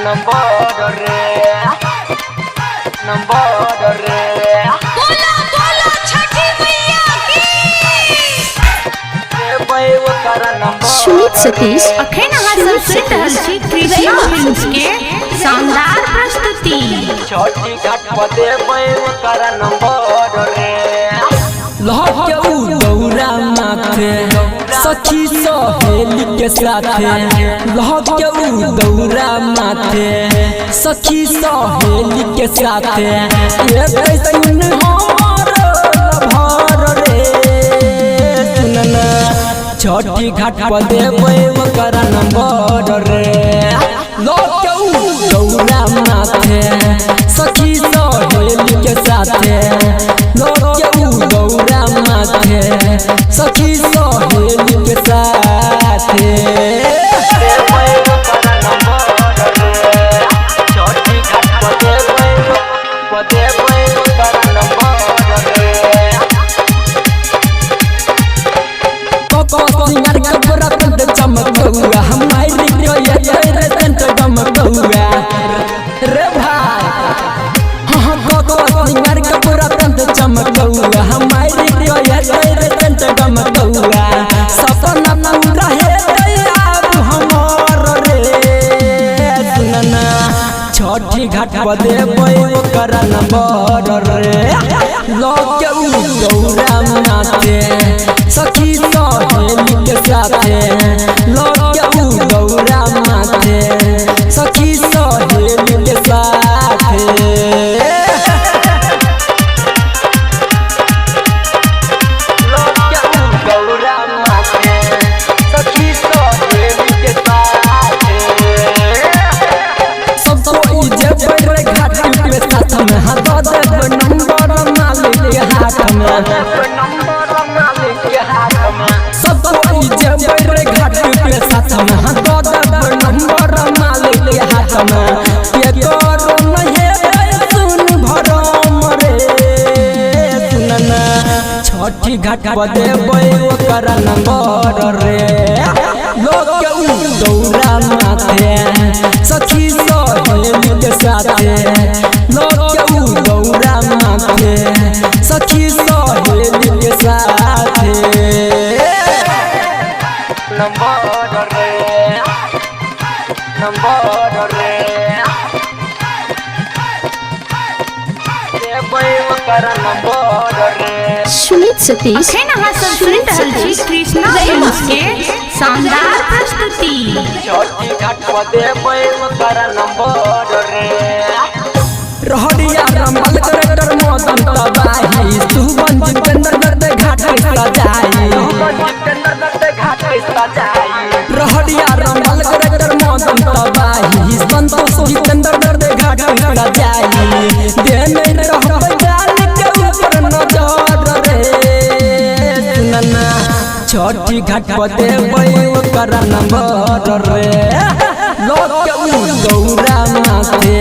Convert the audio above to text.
Number रे बोलो बोलो छठी मैया की। सुमित सतीश अखन अहाँ सब सुनि रहल छी कृष्णा फिल्म्स के शानदार प्रस्तुति। छोटी घाट पर देबै ओकर नंबर रे लहके उ दौरा माथे सखी सहेली के साथे लहके उ दौरा माथे सखी सहेली के साथे ये सुन हमर भर रे सुनना छोटी घाट पर देबै ओकर नंबर रे लहके उ दौरा माथे सखी सहेली के साथे लहके उ दौरा माथे सखी सहेली के साथे देबै ओकर नंबर रे छोटी घाट पर देबै ओकर नंबर रे कोको सिंगर कपड़ा पे चमकौआ हमारी रे तंत गमकौआ रे भाई हां कोको सिंगर कपड़ा पे चमकौआ हमारी रे तंत गमकौआ सपना पूरा है तैयार हमर रे सुनना छोटी घाट पर देबै ओकर नंबर रे लगे उ दौरा माथे सखी सहेली के साथे लगे उ दौरा माथे सखी सहेली के साथे गौरा माथे सखी सहेली के साथे सब कोई जेबै रे घाट पे साथ में हाथ देबै नंबर मालिक के हाथ में नंबर मालिक के हाथ में सब कोई जेबै रे घाट पे साथ में हाथ देबै नंबर मालिक के हाथ में के करो नहीं सुन भरम रे सुनना छोटी घाट पर देबै ओकर नंबर रे लोग के उ दौरा माथे सखी सहेली के साथे लोग के उ दौरा माथे सखी सहेली के साथे नंबर रे देबै ओकर नंबर रे सुमित सतीश अखन अहाँ सब सुनि रहल छी कृष्णा फिल्म्स के शानदार प्रस्तुति। छोटी घाट पर देबै ओकर नंबर रे रहरिया रमल करेक्टर मदन तबाही सुबन जितेंद्र दे घाट सजाई रहरिया रमल करेक्टर मदन तबाही संतोष जितेंद्र दे घाट सजाई देने रहबै जाल के ऊपर नजर रे सुनना छोटी घाट पर देबै ओकर नंबर रे लोग के उ दौरा माथे